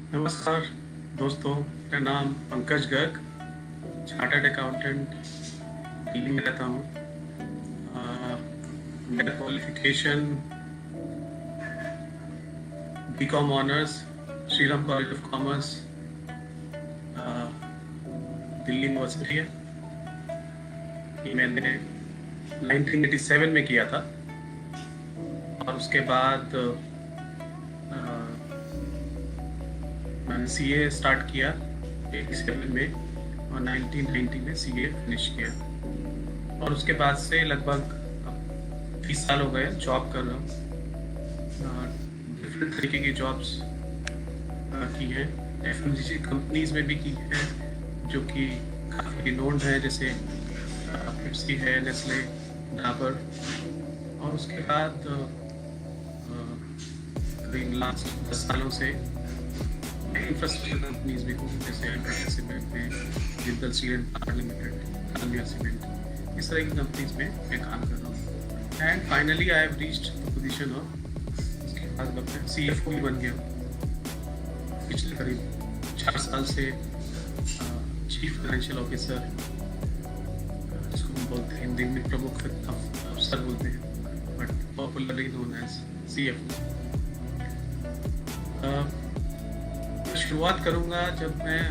नमस्कार दोस्तों, मेरा नाम पंकज गर्ग, चार्टर्ड अकाउंटेंट दिल्ली में रहता हूँ। मेरा qualification BCom honours Shriram college of commerce Delhi university है। ये मैंने 1987 में किया था और उसके बाद मैंने CA स्टार्ट किया 87 में और 1990 में CA फिनिश किया और उसके बाद से लगभग 30 साल हो गए जॉब कर रहा हूँ। डिफरेंट तरीके की जॉब्स की हैं, FMCG कंपनीज में भी की हैं जो कि काफ़ी रिनोन्ड है, जैसे पेप्सी है, नेस्ले, डाबर। और उसके बाद करीब लास्ट 10 सालों से इंफ्रास्ट्रक्चर कंपनीज भी हूँ, जैसे सीमेंट में Jindal steel and power limited, Kalia cement, इस तरह की कंपनीज में मैं काम कर रहा हूँ। And finally I have reached the position of, उसके बाद मैं CFO भी बन गया हूँ। पिछले करीब 4 साल से चीफ फाइनेंशियल ऑफिसर, जिसको हम बोलते हैं हिंदी में प्रमुख अफसर बोलते हैं, but popularly known as CFO। शुरुआत करूंगा, जब मैं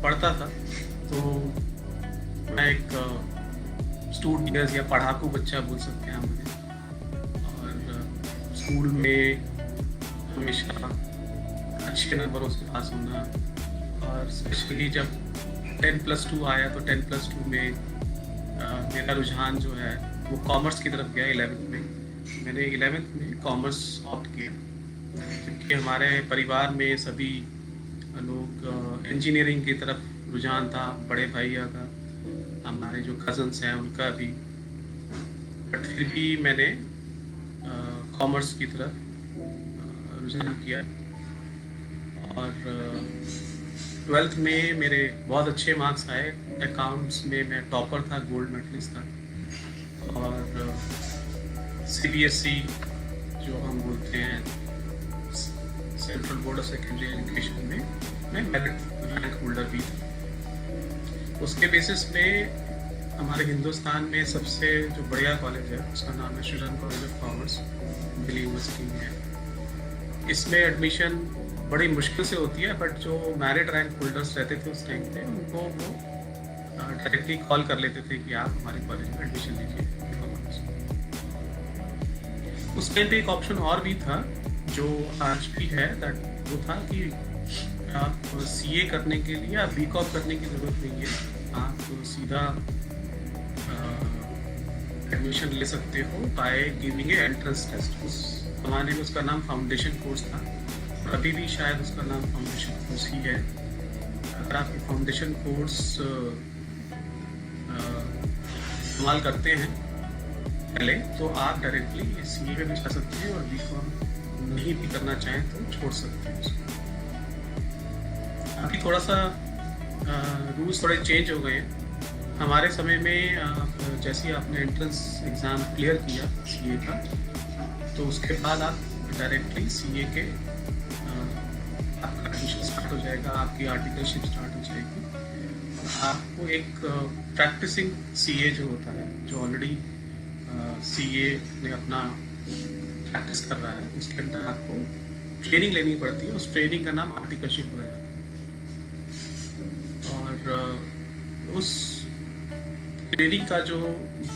पढ़ता था तो मैं एक स्टूडेंट या पढ़ाकू बच्चा बोल सकते हैं आप मुझे। और स्कूल में हमेशा अच्छे नंबरों से पास होना, और स्पेशली जब 10+2 आया तो 10+2 में मेरा रुझान जो है वो कॉमर्स की तरफ गया। 11th में मैंने 11th में कॉमर्स ऑप्ट किया, क्योंकि हमारे परिवार में सभी लोग इंजीनियरिंग की तरफ रुझान था। बड़े भैया का, हमारे जो कजन्स हैं उनका भी, बट फिर भी मैंने कॉमर्स की तरफ रुझान किया। और 12th में मेरे बहुत अच्छे मार्क्स आए। अकाउंट्स में मैं टॉपर था, गोल्ड मेडलिस्ट था। और CBSE जो हम बोलते हैं, central board of secondary education में मैं मेरिट रैंक होल्डर भी था। उसके बेसिस पे हमारे हिंदुस्तान में सबसे जो बढ़िया कॉलेज है उसका नाम है Shriram college of commerce, Delhi university में है। इसमें एडमिशन बड़ी मुश्किल से होती है, बट जो मेरिट रैंक होल्डर्स रहते थे उस टाइम पे, उनको वो डायरेक्टली कॉल कर लेते थे कि आप हमारे कॉलेज में एडमिशन लीजिए। उस टाइम पे एक ऑप्शन और भी था जो आज भी है, दैट वो था कि आप CA करने के लिए या BCom करने की ज़रूरत नहीं है, आप सीधा एडमिशन ले सकते हो by giving a entrance test. उस ज़माने में उसका नाम फाउंडेशन कोर्स था, और अभी भी शायद उसका नाम फाउंडेशन कोर्स ही है। अगर आप फाउंडेशन कोर्स इस्तेमाल करते हैं पहले, तो आप डायरेक्टली CA में भी जा सकते हैं, और BCom नहीं भी करना चाहें तो छोड़ सकते हैं उसको। अभी थोड़ा सा रूल्स थोड़े चेंज हो गए हैं। हमारे समय में जैसे ही आपने एंट्रेंस एग्ज़ाम क्लियर किया CA का, तो उसके बाद आप डायरेक्टली CA के आपका एडमिशन स्टार्ट हो जाएगा, आपकी आर्टिकलशिप स्टार्ट हो जाएगी। आपको एक प्रैक्टिसिंग CA जो होता है, जो ऑलरेडी CA में अपना प्रैक्टिस कर रहा है, उसके अंदर आपको ट्रेनिंग लेनी पड़ती है। उस ट्रेनिंग का नाम आर्टिकलशिप है। और उस ट्रेनिंग का जो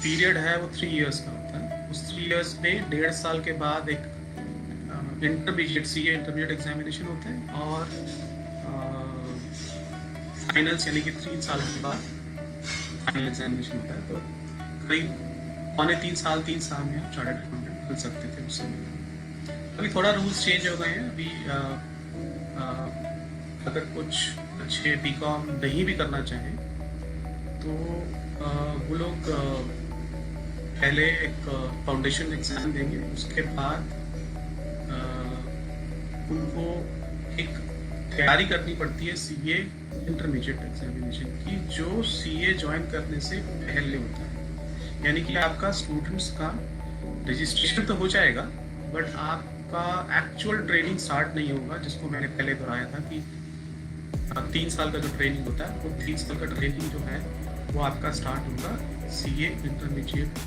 पीरियड है वो 3 इयर्स का होता है। उस 3 इयर्स में 1.5 साल के बाद एक इंटरमीडिएट CA इंटरमीडिएट एग्जामिनेशन होता है, और फाइनल्स यानी कि 3 साल के बाद फाइनल एग्जामिनेशन होता है। तो करीब 3 साल में आप चार्टर्ड अकाउंटेंट बन सकते थे उस समय। अभी थोड़ा रूल्स चेंज हो गए हैं। अभी अगर कुछ अच्छे BCom नहीं भी करना चाहें तो वो लोग पहले एक फाउंडेशन एग्जाम देंगे, उसके बाद उनको एक तैयारी करनी पड़ती है सीए इंटरमीडिएट एग्जामिनेशन की, जो सीए ज्वाइन करने से पहले होता है। यानी कि आपका स्टूडेंट्स का रजिस्ट्रेशन तो हो जाएगा, बट आपका एक्चुअल ट्रेनिंग स्टार्ट नहीं होगा, जिसको मैंने पहले दोहराया था कि 3 साल का जो ट्रेनिंग होता है, वो 3 साल का ट्रेनिंग जो है वो आपका स्टार्ट होगा सीए इंटरमीडिएट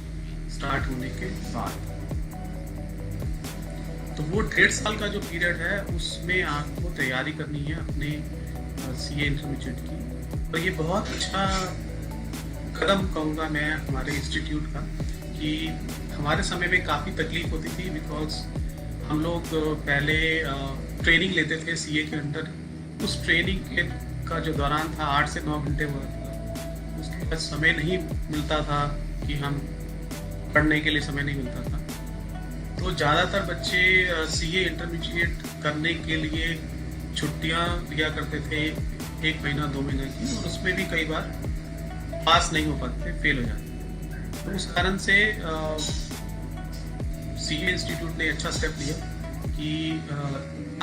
स्टार्ट होने के बाद। तो वो 1.5 साल का जो पीरियड है उसमें आपको तैयारी करनी है अपने सीए इंटरमीडिएट की। तो ये बहुत अच्छा कदम कहूँगा मैं हमारे इंस्टीट्यूट का, कि हमारे समय में काफ़ी तकलीफ होती थी, बिकॉज हम लोग पहले ट्रेनिंग लेते थे सीए के अंदर। उस ट्रेनिंग का जो दौरान था 8 से 9 घंटे हुआ था, उसके बाद समय नहीं मिलता था कि हम पढ़ने के लिए समय नहीं मिलता था। तो ज़्यादातर बच्चे सीए इंटरमीडिएट करने के लिए छुट्टियां लिया करते थे, 1 महीना 2 महीने की, और उसमें भी कई बार पास नहीं हो पाते, फेल हो जाते। तो उस कारण से सीए इंस्टीट्यूट ने अच्छा स्टेप लिया कि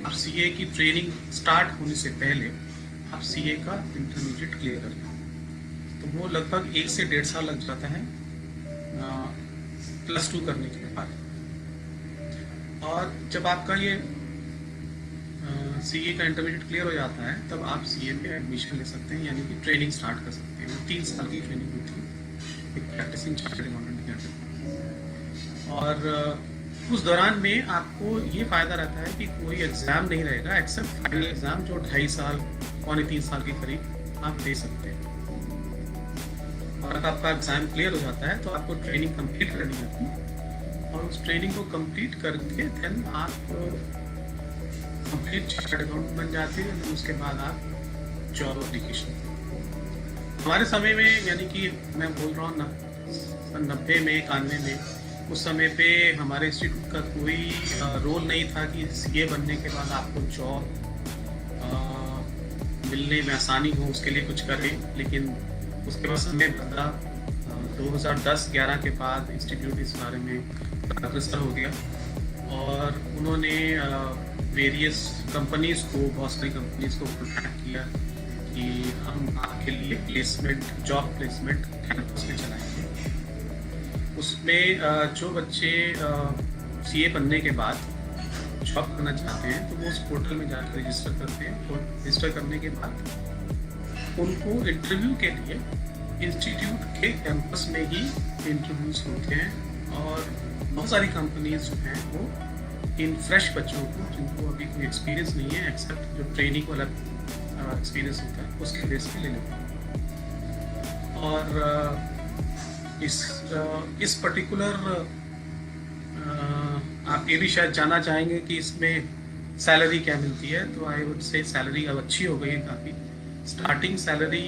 आप सीए की ट्रेनिंग स्टार्ट होने से पहले आप सीए का इंटरमीडिएट क्लियर कर लें। तो वो लगभग 1 से 1.5 साल लग जाता है +2 करने के बाद। और जब आपका ये सीए का इंटरमीडिएट क्लियर हो जाता है, तब आप सीए में एडमिशन ले सकते हैं, यानी कि ट्रेनिंग स्टार्ट कर सकते हैं। 3 साल की ट्रेनिंग होती है एक प्रैक्टिसिंग चार्टर्ड अकाउंटेंट के अंदर। और उस दौरान में आपको ये फ़ायदा रहता है कि कोई एग्ज़ाम नहीं रहेगा, एक्सेप्ट फाइनल एग्ज़ाम, जो 2.5 साल 3 साल के करीब आप दे सकते हैं। और अगर आपका एग्ज़ाम क्लियर हो जाता है तो आपको ट्रेनिंग कंप्लीट करनी होती है, और उस ट्रेनिंग को कंप्लीट करके देन आप कंप्लीट चार्टर्ड अकाउंटेंट बन जाते हैं। और उसके बाद आप जॉब एप्लीकेशन, हमारे समय में, यानी कि मैं बोल रहा हूँ ना 90 में 91 में, उस समय पे हमारे इंस्टीट्यूट का कोई रोल नहीं था कि सीए बनने के बाद आपको जॉब मिलने में आसानी हो, उसके लिए कुछ करें। लेकिन उसके बाद समय बदला, 2010-11 के बाद इंस्टीट्यूट इस बारे में अग्रसर हो गया, और उन्होंने वेरियस कंपनीज़ को, बहुत सारी कंपनीज़ को कॉन्टैक्ट किया कि हम आपके लिए प्लेसमेंट, जॉब प्लेसमेंट कैंपस में चलाएंगे। उसमें जो बच्चे सीए बनने के बाद जॉब करना चाहते हैं, तो वो उस पोर्टल में जाकर रजिस्टर करते हैं, और रजिस्टर करने के बाद उनको इंटरव्यू के लिए इंस्टीट्यूट के कैंपस में ही इंटरव्यूज होते हैं। और बहुत सारी कंपनीज जो हैं वो इन फ्रेश बच्चों को, जिनको अभी कोई एक्सपीरियंस नहीं है, एक्सेप्ट जो ट्रेनिंग वाला एक्सपीरियंस होता है, उसके बेस पे ले लेते हैं। और इस पर्टिकुलर आप ये भी शायद जानना चाहेंगे कि इसमें सैलरी क्या मिलती है। तो आई वुड से सैलरी अब अच्छी हो गई है काफ़ी। स्टार्टिंग सैलरी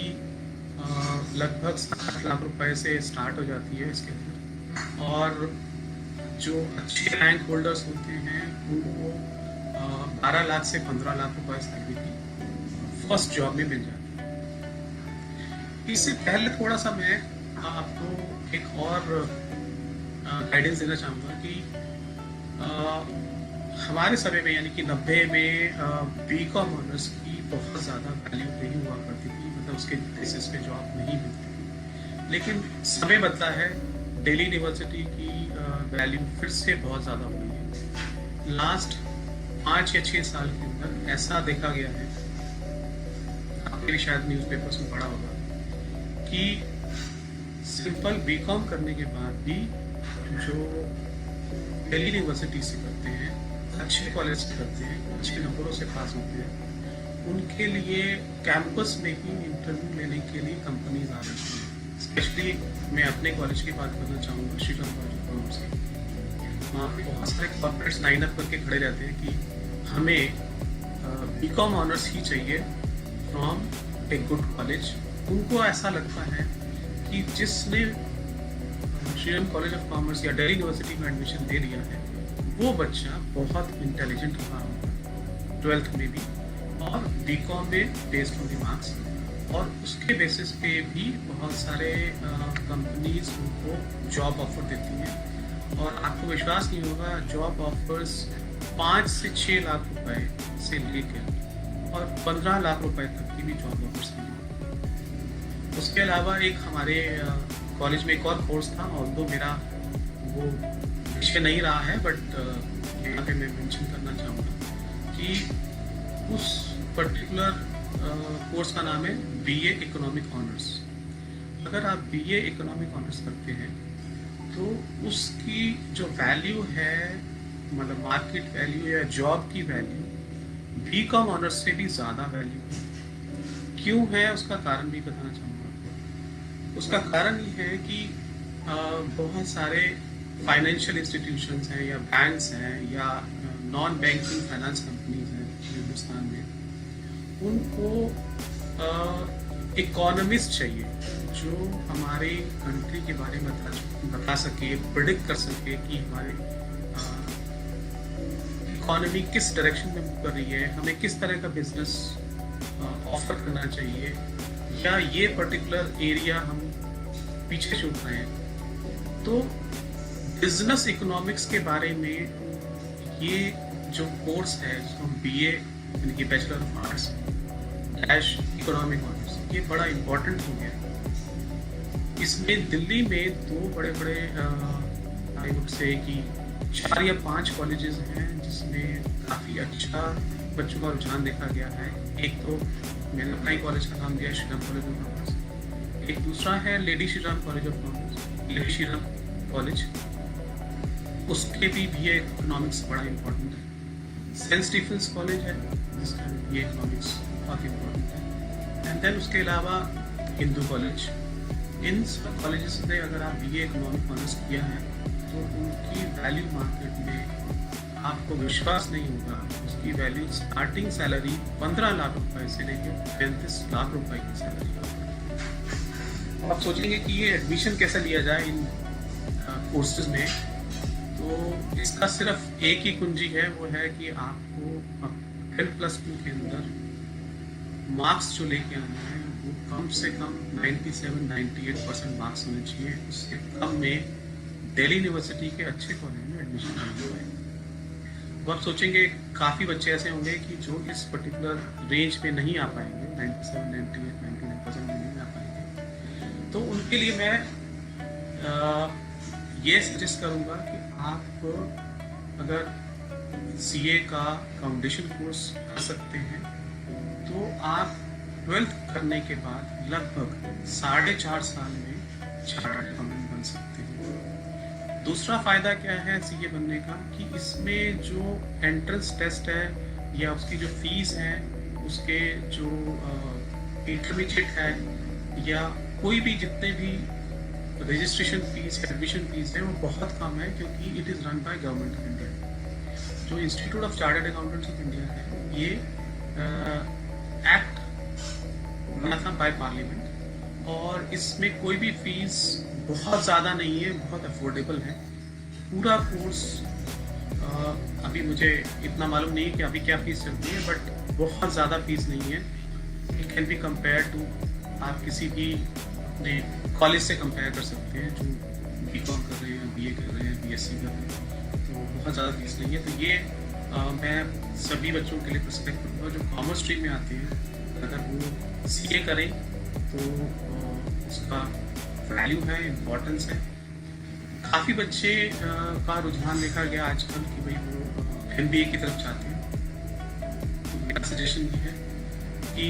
लगभग 7 लाख रुपए से स्टार्ट हो जाती है इसके अंदर, और जो अच्छे रैंक होल्डर्स होते हैं उनको 12 लाख से 15 लाख रुपए सैलरी की फर्स्ट जॉब में मिल जाती है। इससे पहले थोड़ा सा मैं आपको एक और गाइडेंस देना चाहूँगा कि हमारे समय में, यानी कि 90 में बीकॉम ऑनर्स की बहुत ज़्यादा वैल्यू नहीं हुआ करती थी, मतलब उसके बेसिस पे जॉब नहीं मिलती। लेकिन समय बदला है, दिल्ली यूनिवर्सिटी की वैल्यू फिर से बहुत ज़्यादा हो गई है। लास्ट 5 या 6 साल के अंदर ऐसा देखा गया है, आपने भी शायद न्यूज़पेपर्स में पढ़ा होगा, कि सिंपल बीकॉम करने के बाद भी जो दिल्ली यूनिवर्सिटी से करते हैं, अच्छे कॉलेज से करते हैं, अच्छे नंबरों से पास होते हैं, उनके लिए कैंपस में ही इंटरव्यू लेने के लिए कंपनीज आ रही हैं। स्पेशली मैं अपने कॉलेज की बात करना चाहूँगा, श्रीराम कॉलेज ऑफ कॉमर्स की। वहाँ पे बहुत सारे कॉर्पोरेट्स लाइन अप करके खड़े रहते हैं कि हमें बीकॉम ऑनर्स ही चाहिए फ्रॉम ए गुड कॉलेज। उनको ऐसा लगता है कि जिसने श्रीराम कॉलेज ऑफ कॉमर्स या दिल्ली यूनिवर्सिटी में एडमिशन दे लिया है, वो बच्चा बहुत इंटेलिजेंट रहा होगा 12th में भी, और बीकॉम में बेस्ड ऑन द मार्क्स, और उसके बेसिस पे भी बहुत सारे कंपनीज उनको जॉब ऑफर देती हैं। और आपको विश्वास नहीं होगा, जॉब ऑफर्स 5 से 6 लाख रुपए से लेकर और 15 लाख रुपए तक की भी जॉब ऑफर्स मिली। उसके अलावा एक हमारे कॉलेज में एक और कोर्स था, ऑल्दो मेरा वो विषय नहीं रहा है, बट यहाँ पे मैं मेंशन करना चाहूँगा कि उस पर्टिकुलर कोर्स का नाम है बीए इकोनॉमिक ऑनर्स। अगर आप बीए इकोनॉमिक ऑनर्स करते हैं तो उसकी जो वैल्यू है, मतलब मार्केट वैल्यू या जॉब की वैल्यू बीकॉम ऑनर्स से भी ज़्यादा वैल्यू है। क्यों है उसका कारण भी बताना चाहूँगा आपको। उसका कारण ये है कि बहुत सारे फाइनेंशियल इंस्टीट्यूशंस हैं या बैंक्स हैं या नॉन बैंकिंग फाइनेंस कंपनीज हैं हिंदुस्तान में, उनको इकोनॉमिस्ट चाहिए जो हमारे कंट्री के बारे में बता सके, प्रिडिक्ट कर सके कि हमारे इकोनॉमी किस डायरेक्शन में मूव कर रही है, हमें किस तरह का बिजनेस ऑफर करना चाहिए, या ये पर्टिकुलर एरिया हम पीछे छूट रहे हैं। तो बिजनेस इकोनॉमिक्स के बारे में ये जो कोर्स है, जिसको हम बीए यानी कि bachelor of arts / economic honours, ये बड़ा इम्पोर्टेंट हो गया। इसमें दिल्ली में 2 बड़े आई वुड से कि 4 या 5 कॉलेजेस हैं जिसमें काफ़ी अच्छा बच्चों का रुझान देखा गया है। एक तो मैंने अपना ही कॉलेज का नाम दिया है, श्रीराम कॉलेज ऑफ कॉमर्स। एक दूसरा है lady Shriram college of commerce, lady Shriram college, उसके भी बीए इकोनॉमिक्स बड़ा इम्पोर्टेंट है। सेंट स्टीफेंस कॉलेज है जिसका बीए इकोनॉमिक्स बहुत इम्पोर्टेंट है। एंड देन उसके अलावा हिंदू कॉलेज। इन सब कॉलेजेस में अगर आप बीए इकोनॉमिक ऑनर्स किया है तो उनकी वैल्यू मार्केट में आपको विश्वास नहीं होगा। उसकी वैल्यू स्टार्टिंग सैलरी 15 लाख रुपए से लेकर 35 लाख रुपए की सैलरी। आप सोचेंगे कि ये एडमिशन कैसे लिया जाए इन कोर्सेज में, तो इसका सिर्फ एक ही कुंजी है, वो है कि आपको 10+2 के अंदर मार्क्स जो लेके आना है वो कम से कम 97-98% मार्क्स होने चाहिए। उससे कम में दिल्ली यूनिवर्सिटी के अच्छे कॉलेज में एडमिशन नहीं हुआ। अब आप सोचेंगे काफ़ी बच्चे ऐसे होंगे कि जो इस पर्टिकुलर रेंज पे नहीं आ पाएंगे, 97, 98, 99% में नहीं आ पाएंगे, तो उनके लिए मैं ये सजेस्ट करूँगा कि आप अगर सीए का फाउंडेशन कोर्स कर सकते हैं तो आप 12th करने के बाद लगभग 4.5 साल में चार्टर्ड अकाउंटेंट बन सकते हैं। दूसरा फायदा क्या है सीए बनने का कि इसमें जो एंट्रेंस टेस्ट है या उसकी जो फीस है, उसके जो इंटरमीडिएट है या कोई भी जितने भी रजिस्ट्रेशन फीस, एडमिशन फीस है, वो बहुत कम है क्योंकि it is run by government of India. जो institute of chartered accountants of India है, ये एक्ट बना था बाय पार्लियामेंट और इसमें कोई भी फीस बहुत ज़्यादा नहीं है, बहुत अफोर्डेबल है। पूरा कोर्स अभी मुझे इतना मालूम नहीं है कि अभी क्या फीस चलती है, बट बहुत ज़्यादा फीस नहीं है। It can be compare to, आप किसी भी अपने कॉलेज से कंपेयर कर सकते हैं जो बीकॉम कर रहे हैं, बीए कर रहे हैं, बीएससी कर रहे हैं, तो बहुत ज़्यादा फीस नहीं है। तो ये मैं सभी बच्चों के लिए प्रेस्पेक्ट करूँगा जो कॉमर्स स्ट्रीम में आते हैं, अगर वो सीए करें तो उसका वैल्यू है, इम्पोर्टेंस है। काफ़ी बच्चे का रुझान देखा गया आजकल कि भाई वो एमबीए की तरफ चाहते हैं। तो मेरा सजेशन ये है कि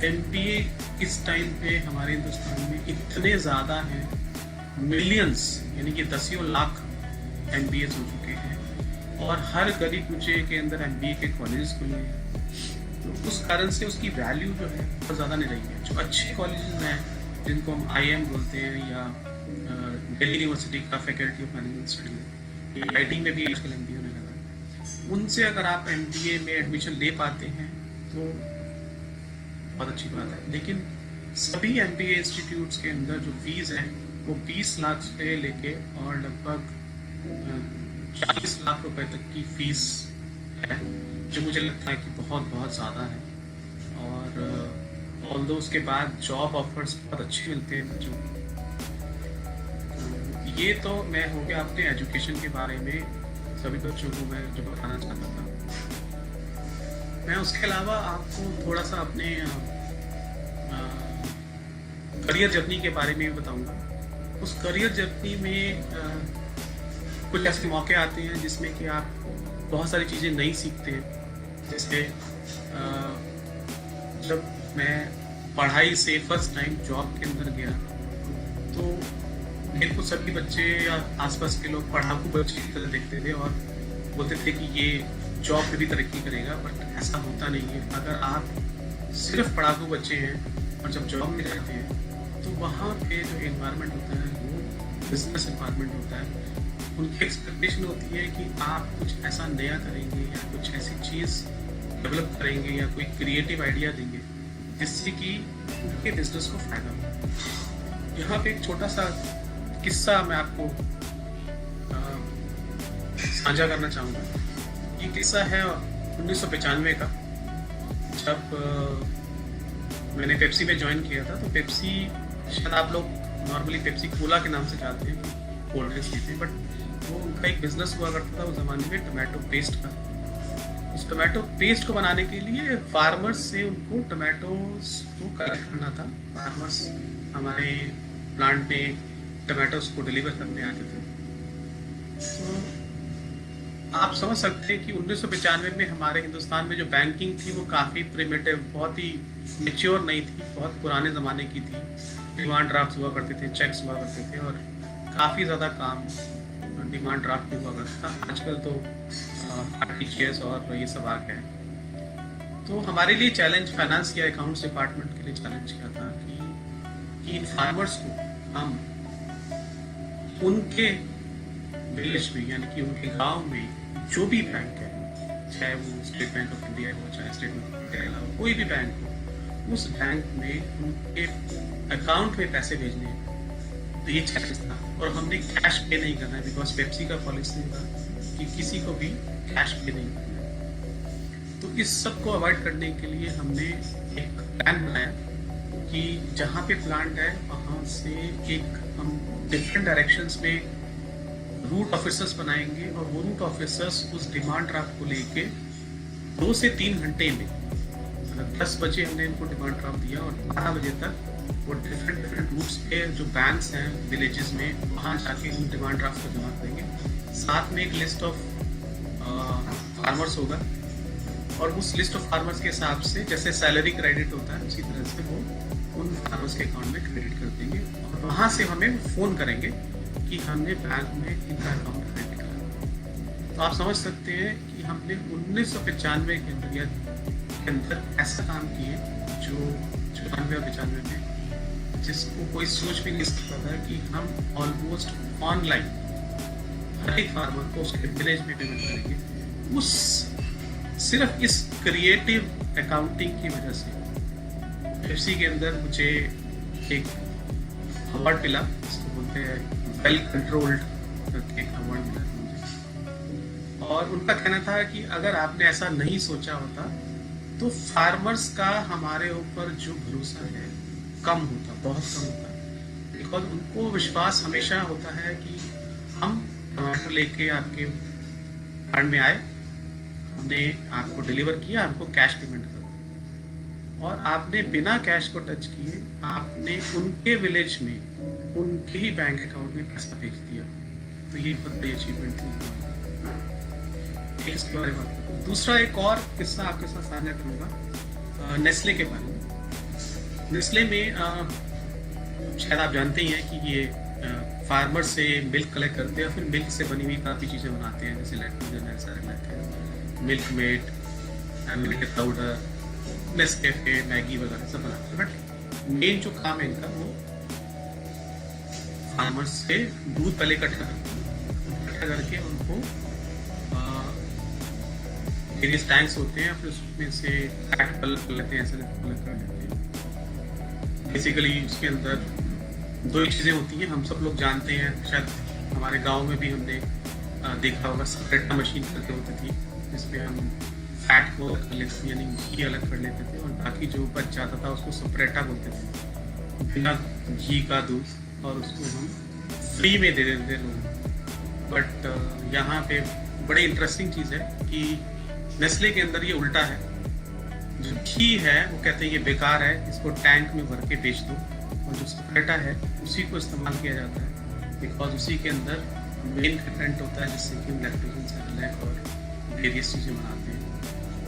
एमबीए इस टाइम पे हमारे हिंदुस्तान में इतने ज़्यादा हैं, मिलियंस यानी कि 10 लाख एमबीए हो चुके हैं और हर गली कूचे के अंदर एमबीए के कॉलेजेस खुले हैं। तो उस कारण से उसकी वैल्यू जो है बहुत ज़्यादा नहीं रही है। जो अच्छे कॉलेजेस हैं जिनको हम आईएम बोलते हैं या दिल्ली यूनिवर्सिटी का faculty of management study, IT में भी आजकल एमबीए होने लगा है, उनसे अगर आप एमबीए में एडमिशन ले पाते हैं तो बहुत अच्छी बात है। लेकिन सभी एमबीए इंस्टीट्यूट्स के अंदर जो फीस है वो 20 लाख से लेके और लगभग 40 लाख रुपए तक की फीस है, जो मुझे लगता है कि बहुत बहुत ज़्यादा है। और ऑल्दो उसके बाद जॉब ऑफर्स बहुत अच्छे मिलते हैं बच्चों को। ये तो मैं हो गया अपने एजुकेशन के बारे में सभी बच्चों को मैं जो बताना चाहता था। मैं उसके अलावा आपको थोड़ा सा अपने करियर जर्नी के बारे में भी बताऊंगा। उस करियर जर्नी में कुछ ऐसे मौके आते हैं जिसमें कि आप बहुत सारी चीज़ें नई सीखते हैं। जैसे जब मैं पढ़ाई से फर्स्ट टाइम जॉब के अंदर गया तो मेरे को सभी बच्चे या आसपास के लोग पढ़ाकू बच्चे की तरह देखते थे और बोलते थे कि ये जॉब में भी तरक्की करेगा, बट ऐसा होता नहीं है। अगर आप सिर्फ पढ़ाकू बच्चे हैं और जब जॉब में जाते हैं तो वहाँ पे जो एनवायरनमेंट होता है वो बिजनेस एनवायरनमेंट होता है। उनकी एक्सपेक्टेशन होती है कि आप कुछ ऐसा नया करेंगे या कुछ ऐसी चीज़ डेवलप करेंगे या कोई क्रिएटिव आइडिया देंगे जिससे कि उनके बिजनेस को फायदा हो। यहाँ पे एक छोटा सा किस्सा मैं आपको साझा करना चाहूँगा। ये किस्सा है 1995 का, जब मैंने पेप्सी में ज्वाइन किया था। तो पेप्सी शायद आप लोग नॉर्मली पेप्सी कोला के नाम से जानते हैं, कोल्ड ड्रिंक्स पीते हैं, बट वो उनका एक बिजनेस हुआ करता था उस ज़माने में टमाटो पेस्ट का। उस टमाटो पेस्ट को बनाने के लिए फार्मर्स से उनको टमाटोज को कलेक्ट करना था। फार्मर्स हमारे प्लांट में टमाटोज को डिलीवर करने आते थे। तो आप समझ सकते हैं कि 1995 में हमारे हिंदुस्तान में जो बैंकिंग थी वो काफ़ी प्रिमिटिव, बहुत ही मेच्योर नहीं थी, बहुत पुराने ज़माने की थी। डिमांड ड्राफ्ट हुआ करते थे, चेक्स हुआ करते थे और काफ़ी ज़्यादा काम डिमांड ड्राफ्ट में हुआ करता था। आजकल तो आरटीजीएस और ये सब आ गया है। तो हमारे लिए चैलेंज फाइनेंस या अकाउंट्स डिपार्टमेंट के लिए चैलेंज क्या था कि इन फार्मर्स को हम उनके विलेज में यानी कि उनके गांव में जो भी बैंक है, चाहे वो स्टेट बैंक ऑफ इंडिया हो, चाहे स्टेट बैंक ऑफ केरला हो, कोई भी बैंक हो, उस बैंक में उनके अकाउंट में पैसे भेजने हैं। तो ये चैलेंज था और हमने कैश पे नहीं करना है, बिकॉज पेप्सी का पॉलिसी था कि किसी को भी कैश पे नहीं करना है। तो इस सब को अवॉइड करने के लिए हमने एक प्लान बनाया कि जहाँ पे प्लांट है वहाँ से एक हम डिफरेंट डायरेक्शंस में रूट ऑफिसर्स बनाएंगे और वो रूट ऑफिसर्स उस डिमांड ड्राफ्ट को लेके 2 से 3 घंटे में, मतलब 10 बजे हमने इनको डिमांड ड्राफ्ट दिया और 12 बजे तक वो डिफरेंट रूट्स पे जो बैंक्स हैं विलेजेस में वहाँ जाके उन डिमांड ड्राफ्ट को जमा करेंगे। साथ में एक लिस्ट ऑफ फार्मर्स होगा और उस लिस्ट ऑफ फार्मर्स के हिसाब से जैसे सैलरी क्रेडिट होता है उसी तरह से वो उन फार्मर्स के अकाउंट में क्रेडिट कर देंगे और वहाँ से हमें फ़ोन करेंगे कि हमने बैंक में इनका अकाउंट क्रेडिट करा। तो आप समझ सकते हैं कि हमने 1995 के अंदर ऐसा काम किए जो 94 और 95 में जिसको कोई सोच भी नहीं सकता था कि हम ऑलमोस्ट ऑनलाइन हर एक फार्मर को उसके विलेज में पेमेंट करेंगे। उस सिर्फ इस क्रिएटिव अकाउंटिंग की वजह से पेप्सी के अंदर मुझे एक अवार्ड मिला, जिसको बोलते हैं वेल कंट्रोल्ड करके एक अवार्ड मिला मुझे। और उनका कहना था कि अगर आपने ऐसा नहीं सोचा होता तो फार्मर्स का हमारे ऊपर जो भरोसा है कम होता, बहुत कम होता, बिकॉज उनको विश्वास हमेशा होता है कि हम टमाटर लेके आपके प्लांट में आए, हमने आपको डिलीवर किया, आपको कैश पेमेंट कर और आपने बिना कैश को टच किए आपने उनके विलेज में उनके ही बैंक अकाउंट में पैसा भेज दिया। तो ये बहुत बड़ी अचीवमेंट थी। इसके बारे में दूसरा एक और किस्सा आपके साथ साझा करूँगा नेस्ले के बारे में। नेस्ले में शायद आप जानते ही हैं कि ये फार्मर से मिल्क कलेक्ट करते हैं, फिर मिल्क से बनी हुई काफ़ी चीज़ें बनाते हैं, जैसे लैक्टोजन है, सारे बनाते हैं, milk made, milk powder, Nescafe, Maggi वगैरह सब बनाते हैं। बट मेन जो काम है इनका वो फार्मर से दूध पहले इकट्ठा करके उनको वेरियस टैंक्स होते हैं, फिर उसमें से फैट कलेक्ट लेते हैं, ऐसे कलेक्ट कर लेते हैं। बेसिकली उसके अंदर 2 चीज़ें होती हैं, हम सब लोग जानते हैं, शायद हमारे गांव में भी हमने देखा होगा, सेपरेटा मशीन करके होती थी जिसमें हम फैट को अलग कर लेते थे, यानी घी अलग कर लेते थे और बाकी जो बच जाता था उसको सेपरेटा बोलते थे, बिना घी का दूध, और उसको हम फ्री में दे देते थे लोगों। बट यहाँ पे बड़ी इंटरेस्टिंग चीज़ है कि नेस्ले के अंदर ये उल्टा है। जो घी है वो कहते हैं ये बेकार है, इसको टैंक में भर के बेच दो, और जो स्प्रेटा है उसी को इस्तेमाल किया जाता है, बिकॉज उसी के अंदर मेन कंटेंट होता है जिससे कि हम लैक्टोजन सेरेलैक और वेरियस चीज़ें बनाते हैं।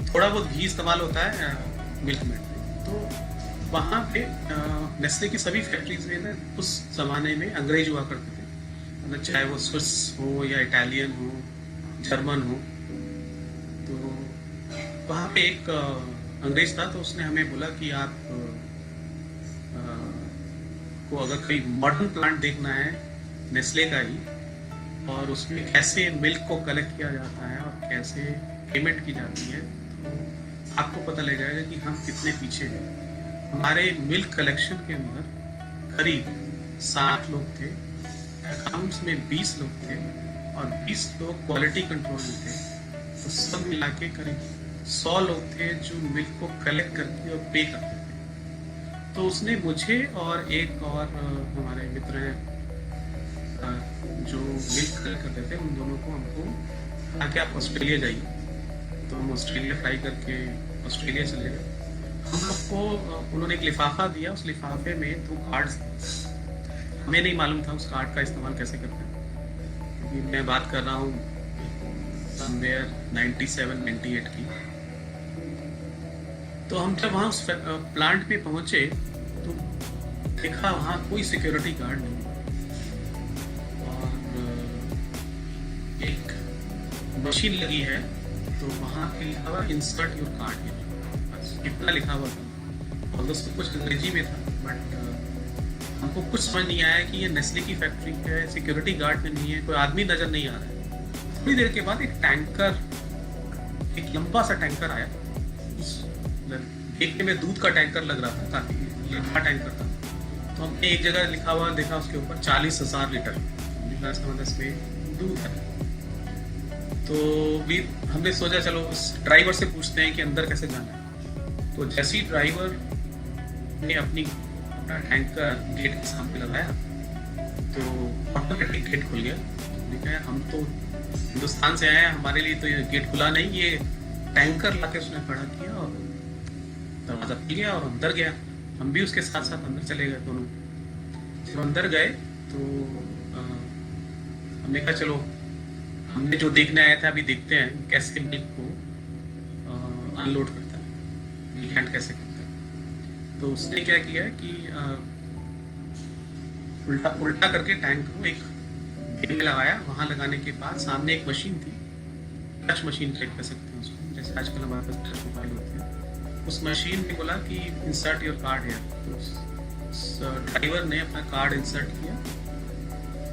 थोड़ा बहुत घी इस्तेमाल होता है मिल्क में। तो वहाँ पे नेस्ले की सभी फैक्ट्रीज में ना उस ज़माने में अंग्रेज हुआ करते थे, मतलब चाहे वो स्विस हो या इटालियन हो, जर्मन हो। तो वहाँ पे एक अंग्रेज था, तो उसने हमें बोला कि आप को अगर कोई मॉडर्न प्लांट देखना है नेस्ले का ही, और उसमें कैसे मिल्क को कलेक्ट किया जाता है और कैसे पेमेंट की जाती है, तो आपको पता लग जाएगा कि हम कितने पीछे हैं। हमारे मिल्क कलेक्शन के अंदर करीब 60 लोग थे, अकाउंट्स में 20 लोग थे, और 20 लोग क्वालिटी कंट्रोल में थे। तो सब मिला के करीब 100 लोग थे जो मिल्क को कलेक्ट करके और पे करते थे। तो उसने मुझे और एक और हमारे मित्र हैं जो मिल्क कलेक्ट करते थे, उन दोनों को हमको आके आप ऑस्ट्रेलिया जाइए। तो हम ऑस्ट्रेलिया फ्लाई करके ऑस्ट्रेलिया चले गए। हम लोग को उन्होंने एक लिफाफा दिया, उस लिफाफे में 2 कार्ड्स। हमें नहीं मालूम था उस कार्ड का इस्तेमाल कैसे करते हैं, क्योंकि मैं बात कर रहा हूँ समवेयर 97-98 की। तो हम जब वहाँ उस प्लांट में पहुँचे तो देखा वहाँ कोई सिक्योरिटी गार्ड नहीं, एक मशीन लगी है, तो वहाँ पे लिखा हुआ इंसर्ट योर कार्ड हियर, बस इतना लिखा हुआ था। और सब कुछ अंग्रेजी में था, बट हमको कुछ समझ नहीं आया कि ये नेस्ले की फैक्ट्री है, सिक्योरिटी गार्ड में नहीं है, कोई आदमी नजर नहीं आ रहा है। थोड़ी देर के बाद एक टैंकर, एक लंबा सा टैंकर आया। देखने में दूध का टैंकर लग रहा था, काफी लंबा टैंकर था। तो हमने एक जगह लिखा हुआ देखा, उसके ऊपर 40,000 लीटर इसमें दूध है। तो भी हमने सोचा चलो उस ड्राइवर से पूछते हैं कि अंदर कैसे जाना है। तो जैसे ही ड्राइवर ने अपना टैंकर गेट के सामने लगाया तो ऑटोमेटिक गेट खुल गया। हमने कहा हम तो हिंदुस्तान से आए हैं, हमारे लिए तो ये गेट खुला नहीं, ये टैंकर लाके उसने खड़ा किया और दरवाजा खुल गया और अंदर गया। हम भी उसके साथ साथ अंदर चले गए दोनों। जब अंदर गए तो हमने कहा चलो हमने जो देखने आया था अभी देखते हैं कैसे मिल्क को अनलोड करता है, लैंड कैसे करता है। तो उसने क्या किया कि उल्टा उल्टा करके टैंक को एक गेट में लगाया। वहां लगाने के बाद सामने एक मशीन थी, टच मशीन टाइप कह सकते हैं उसको, जैसे आजकल हमारे पास टच मोबाइल होते हैं। उस मशीन ने बोला कि इंसर्ट योर कार्ड है। तो उस ड्राइवर ने अपना कार्ड इंसर्ट किया।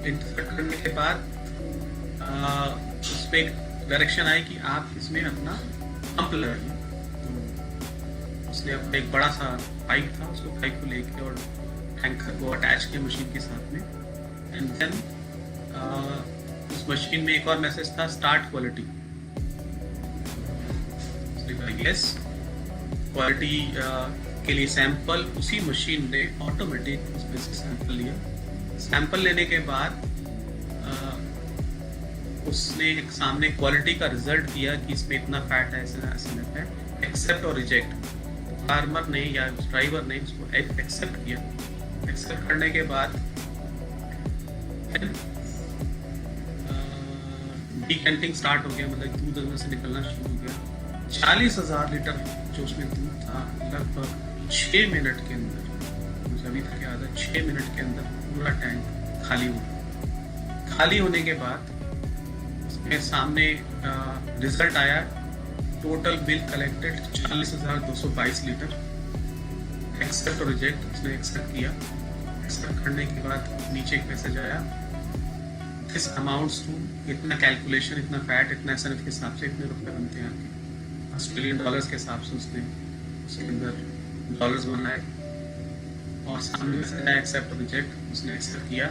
इंसर्ट करने के बाद उसमें एक डायरेक्शन आई कि आप इसमें अपना पंप लगाइए। तो उसने अपना एक बड़ा सा पाइप था, उसको पाइप को लेके और टैंकर को अटैच किया मशीन के साथ में। एंड देन उस मशीन में एक और मैसेज था, स्टार्ट क्वालिटी। यस, क्वालिटी के लिए सैंपल उसी मशीन ने ऑटोमेटिक उसमें से सैंपल लिया। सैंपल लेने के बाद उसने एक सामने क्वालिटी का रिजल्ट दिया कि इसमें इतना फैट है, ऐसा है, एक्सेप्ट और रिजेक्ट। फार्मर ने या ड्राइवर ने उसको एक्सेप्ट किया। एक्सेप्ट करने के बाद डिकैंटिंग स्टार्ट हो गया, मतलब दूध अंदर से निकलना शुरू हो गया। 40,000 लीटर जो उसमें दूध था, लगभग 6 मिनट के अंदर, मुझे अभी तक याद है, 6 मिनट के अंदर पूरा टैंक खाली हुआ। खाली होने के बाद उसमें सामने रिजल्ट आया, total bill collected 40,222 litre. Accept और रिजेक्ट, उसने एक्सेप्ट किया। एक्सेप्ट करने के बाद नीचे एक मैसेज आया, दिस अमाउंट्स टू इतना कैलकुलेशन, इतना फैट, इतना एसएनएफ के हिसाब से इतने रुपए बनते हैं आपके, ऑस्ट्रेलियन डॉलर्स के हिसाब से उसने उसके अंदर डॉलर्स बनाए। और सामने मैसेज आया एक्सेप्ट और रिजेक्ट, उसने एक्सेप्ट किया,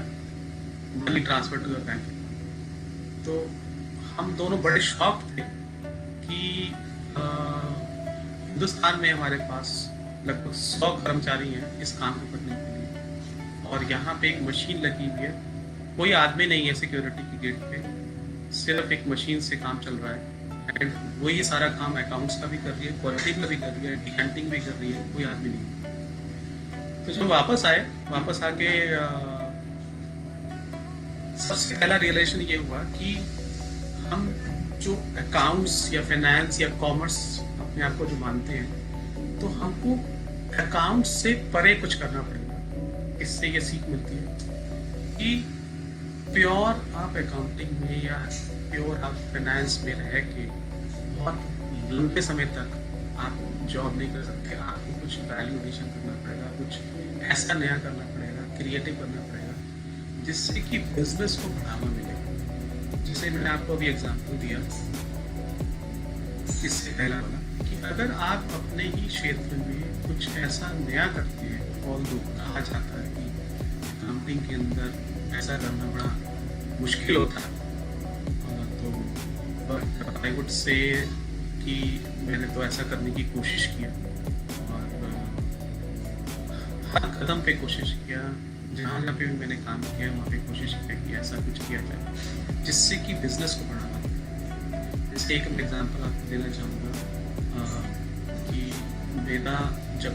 money transfer to your bank. तो हम दोनों बड़े शॉक थे कि हिंदुस्तान में हमारे पास लगभग 100 कर्मचारी हैं इस काम को करने के लिए, और यहाँ पे एक मशीन लगी हुई है, कोई आदमी नहीं है सिक्योरिटी की गेट पे, सिर्फ एक मशीन से काम चल रहा है। एंड वो ये सारा काम अकाउंट्स का भी कर रही है, क्वालिटी का भी कर रही है, डिकाउंटिंग भी कर रही है, कोई आदमी नहीं। तो जब वापस आए, वापस आके सबसे पहला रियलाइजेशन ये हुआ कि हम जो अकाउंट्स या फाइनेंस या कॉमर्स अपने आप को जो मानते हैं, तो हमको अकाउंट्स से परे कुछ करना पड़ेगा। इससे ये सीख मिलती है कि प्योर आप अकाउंटिंग में या प्योर आप फाइनेंस में रह के बहुत लंबे समय तक आप जॉब नहीं कर सकते। आपको कुछ वैल्यू एडिशन करना पड़ेगा, कुछ ऐसा नया करना पड़ेगा, क्रिएटिव करना पड़ेगा, जिससे कि बिजनेस को बढ़ावा मिलेगा। जिसे मैंने आपको अभी एग्जांपल दिया इससे पहला वाला, कि अगर आप अपने ही क्षेत्र में कुछ ऐसा नया करते हैं, और कहा जाता है कि अकाउंटिंग के अंदर ऐसा करना बड़ा मुश्किल होता है, तो आई वुड से कि मैंने तो ऐसा करने की कोशिश किया और हर कदम पे कोशिश किया। जहाँ जहाँ पे भी मैंने काम किया वहाँ पे कोशिश किया कि ऐसा कुछ किया जाए जिससे कि बिजनेस को बढ़ावा मिले। इसके एक एग्जांपल आपको देना चाहूँगा कि मेरा जब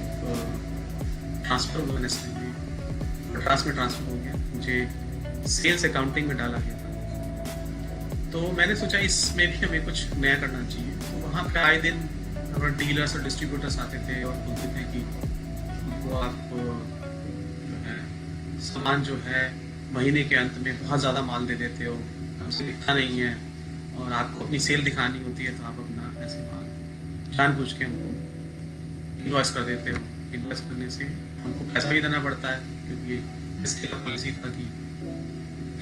ट्रांसफ़र हुआ नेस्ले में, मद्रास में ट्रांसफ़र हो गया, मुझे सेल्स अकाउंटिंग में डाला गया था। तो मैंने सोचा इसमें भी हमें कुछ नया करना चाहिए। तो वहाँ पे आए दिन हमारे डीलर्स और डिस्ट्रीब्यूटर्स आते थे और बोलते थे कि वो आप सामान जो है महीने के अंत में बहुत ज़्यादा माल दे देते हो, हमसे दिखता नहीं है, और आपको अपनी सेल दिखानी होती है तो आप अपना ऐसे माल जानबूझ के हमको इन्वेस्ट कर देते हो। इन्वेस्ट करने से हमको पैसा भी देना पड़ता है, क्योंकि इसके पॉलिसी था कि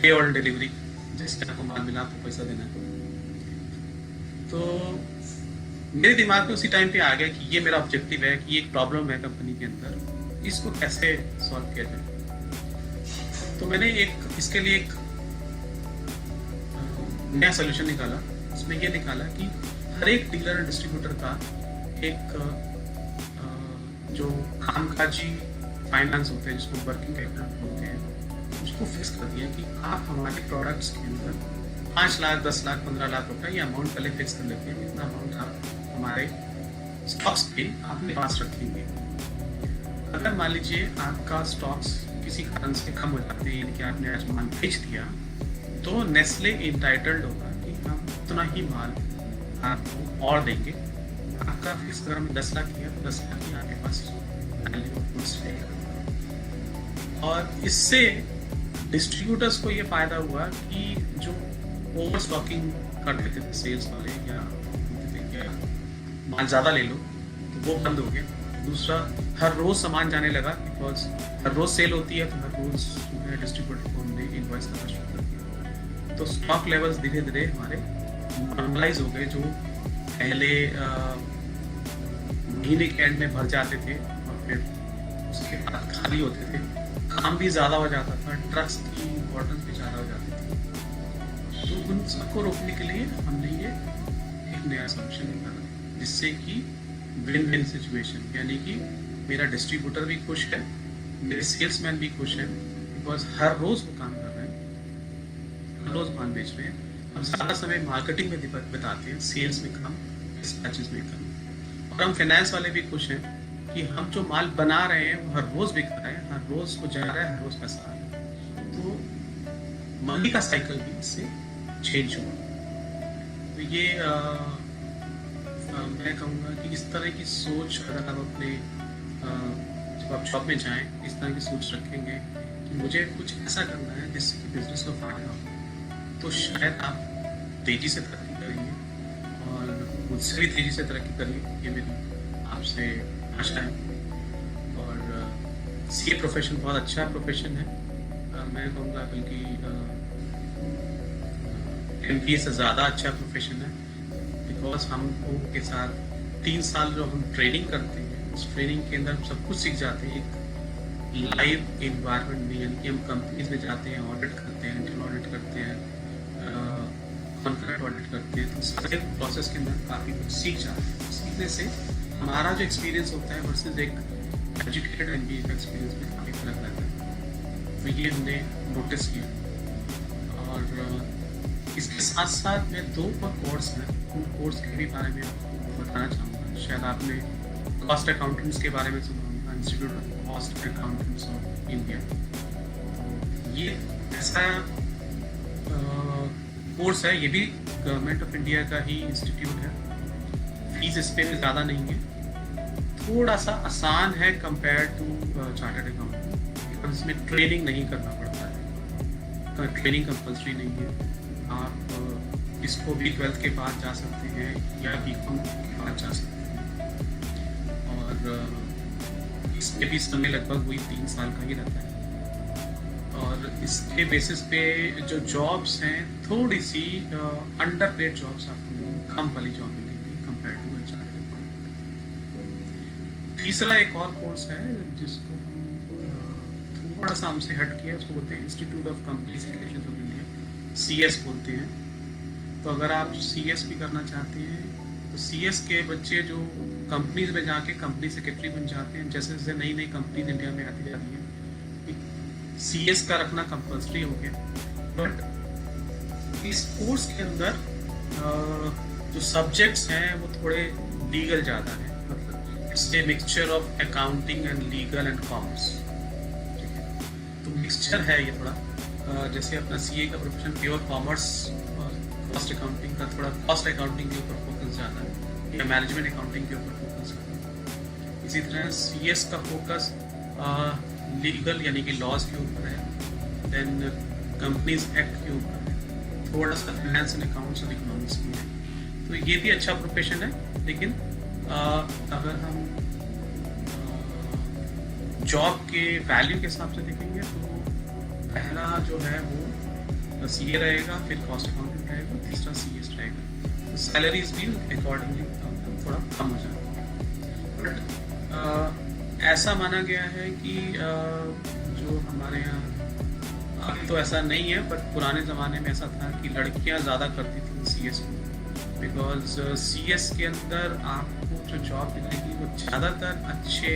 पे ऑन डिलीवरी, जिससे आपको माल मिला आपको पैसा देना है। तो मेरे दिमाग में उसी टाइम पे आ गया कि ये मेरा ऑब्जेक्टिव है, कि ये एक प्रॉब्लम है कंपनी के अंदर, इसको कैसे सॉल्व किया जाए। तो मैंने इसके लिए एक नया सोल्यूशन निकाला। उसमें ये निकाला कि हर एक डीलर और डिस्ट्रीब्यूटर का एक जो कामकाजी फाइनेंस होते हैं, जिसको वर्किंग कैपिटल बोलते हैं, उसको फिक्स कर दिया कि आप हमारे प्रोडक्ट्स के अंदर 5 लाख 10 लाख 15 लाख रुपए ये अमाउंट पहले फिक्स कर लेते हैं, इतना अमाउंट आप हमारे स्टॉक्स पे अपने पास रखेंगे। अगर मान लीजिए आपका स्टॉक्स किसी कारण से कम हो जाते हैं, यानी कि आपने आज माल बेच दिया, तो नेस्ले इंटाइटल्ड होगा कि हम उतना ही माल आपको और देंगे। आपका फिक्स अगर हमने 10 लाख किया, 10 लाख ही आपके पास रहेगा। और इससे डिस्ट्रीब्यूटर्स को ये फायदा हुआ कि जो ओवर स्टॉकिंग करते थे सेल्स वाले, या माल ज़्यादा ले लो, तो वो बंद हो गया। दूसरा, हर रोज सामान जाने लगा, बिकॉज हर रोज सेल होती है, तो हर रोज डिस्ट्रीब्यूटर को हमने इनवॉइस करना शुरू कर दिया। तो स्टॉक लेवल्स धीरे धीरे हमारे नॉर्मलाइज हो गए। जो पहले महीने के एंड में भर जाते थे और फिर उसके बाद खाली होते थे, काम भी ज़्यादा हो जाता था, ट्रक्स की इम्पोर्टेंस भी ज़्यादा हो जाती थी। तो उन सबको रोकने के लिए हमने ये एक नया सोल्यूशन निकाला, जिससे कि विन विन सिचुएशन, यानी कि मेरा डिस्ट्रीब्यूटर भी खुश है, मेरे सेल्समैन भी खुश है, बिकॉज हर रोज वो काम कर रहे हैं, हर रोज माल बेच रहे हैं। हम सारा समय मार्केटिंग में बिताते हैं, सेल्स में कम, डिस्पैचेस में कम। और हम फाइनेंस वाले भी खुश हैं कि हम जो माल बना रहे हैं वो हर रोज बिक रहा है, हर रोज को जा रहा है, हर रोज पैसा आ रहा है। तो मनी का साइकिल भी इससे चेंज हुआ। तो ये मैं कहूँगा कि इस तरह की सोच अगर आप अपने जब आप जॉब में जाएं, इस तरह की सोच रखेंगे कि मुझे कुछ ऐसा करना है जिससे कि बिजनेस को फायदा हो, तो शायद आप तेजी से तरक्की करेंगे और मुझसे भी तेजी से तरक्की करेंगे। ये मेरी आपसे आशा है। और सीए प्रोफेशन बहुत अच्छा प्रोफेशन है। मैं कहूँगा बल्कि एमबीए से ज़्यादा अच्छा प्रोफेशन है, बिकॉज हम लोगों के साथ 3 साल जो हम ट्रेनिंग करते हैं, उस ट्रेनिंग के अंदर हम सब कुछ सीख जाते हैं एक लाइव इन्वायरमेंट में। यानी कि हम कंपनीज में जाते हैं, ऑडिट करते हैं, इंटरनल ऑडिट करते हैं, कॉन्ट्रैक्ट ऑडिट करते हैं, तो सारे प्रोसेस के अंदर काफ़ी कुछ सीख जाते हैं। सीखने से हमारा जो एक्सपीरियंस होता है वर्सेस एक एजुकेटेड एमबीए का एक्सपीरियंस में काफ़ी फर्क रहता है। तो ये हमने नोटिस किया। और इसके साथ साथ में 2 और कोर्स हैं, उन कोर्स के भी बारे में आपको बताना चाहूँगा। शायद आपने कॉस्ट अकाउंटेंट्स के बारे में सुना होगा, institute of cost accountants of India. ये ऐसा कोर्स है, ये भी गवर्नमेंट ऑफ इंडिया का ही इंस्टीट्यूट है। फीस इस पे भी ज़्यादा नहीं है, थोड़ा सा आसान है compare to chartered accountant, because इसमें ट्रेनिंग नहीं करना पड़ता है, ट्रेनिंग कंपल्सरी नहीं है। आप इसको भी 12th के बाद जा सकते हैं या बीकॉम के बाद जा सकते हैं, और इसके भी समय लगभग वही 3 साल का ही रहता है। और इसके बेसिस पे जो जॉब्स हैं थोड़ी सी अंडर पेड जॉब्स आपको कम वाली जॉब मिलेगी कंपेयर टू चार्टर्ड अकाउंटेंट। तीसरा एक और कोर्स है जिसको थोड़ा सा हमसे हट किया, उसको बोलते हैं institute of company secretaries of India, CS बोलते हैं। तो अगर आप CS भी करना चाहते हैं तो CS के बच्चे जो कंपनीज में जाके कंपनी सेक्रेटरी बन जाते हैं, जैसे जैसे नई नई कंपनीज इंडिया में आती जा रही है, CS का रखना कंपल्सरी हो गया। बट इस कोर्स के अंदर जो सब्जेक्ट्स हैं वो थोड़े लीगल ज़्यादा है, मतलब it's a mixture of accounting and legal and commerce. तो मिक्सचर है ये थोड़ा, जैसे अपना CA का प्रोफेशन प्योर कॉमर्स और कॉस्ट अकाउंटिंग का थोड़ा कॉस्ट अकाउंटिंग के ऊपर फोकस ज़्यादा है, या मैनेजमेंट अकाउंटिंग के ऊपर फोकस ज़्यादा है। इसी तरह CS का फोकस लीगल यानी कि लॉज के ऊपर है, देन कंपनीज एक्ट के ऊपर है, थोड़ा सा फाइनेंस एंड अकाउंट्स और इकोनॉमिक्स में है। तो ये भी अच्छा प्रोफेशन है, लेकिन अगर हम जॉब के वैल्यू के हिसाब से देखेंगे तो पहला जो है वो CA रहेगा, फिर कॉस्ट अकाउंटेंट रहेगा, तीसरा CS रहेगा। तो सैलरीज भी अकॉर्डिंगली थोड़ा कम हो जाएगा। बट ऐसा माना गया है कि जो हमारे यहाँ, अभी तो ऐसा नहीं है, बट पुराने ज़माने में ऐसा था कि लड़कियाँ ज़्यादा करती थी CS को, बिकॉज CS के अंदर आपको जो जॉब मिलेगी वो ज़्यादातर अच्छे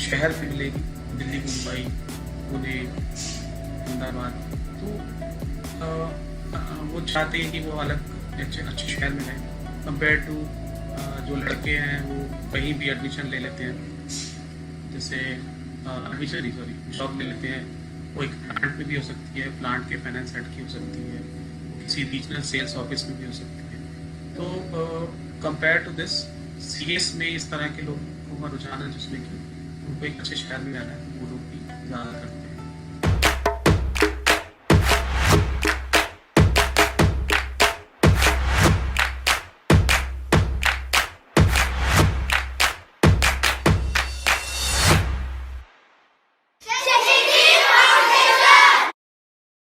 शहर में मिलेगी, दिल्ली, मुंबई, पुणे, अहमदाबाद। तो वो चाहते हैं कि वो अलग अच्छे शहर में रहें, कंपेयर टू जो लड़के हैं वो कहीं भी एडमिशन ले लेते हैं, जैसे जॉब ले लेते हैं, वो एक प्लांट में भी हो सकती है, प्लांट के फाइनेंस हेड की हो सकती है, किसी रीजनल सेल्स ऑफिस में भी हो सकती है। तो कंपेयर टू दिस CS में इस तरह के लोगों का रुझान है, जिसमें कि उनको एक अच्छे शहर में रहना है, वो लोग भी ज़्यादा करते हैं।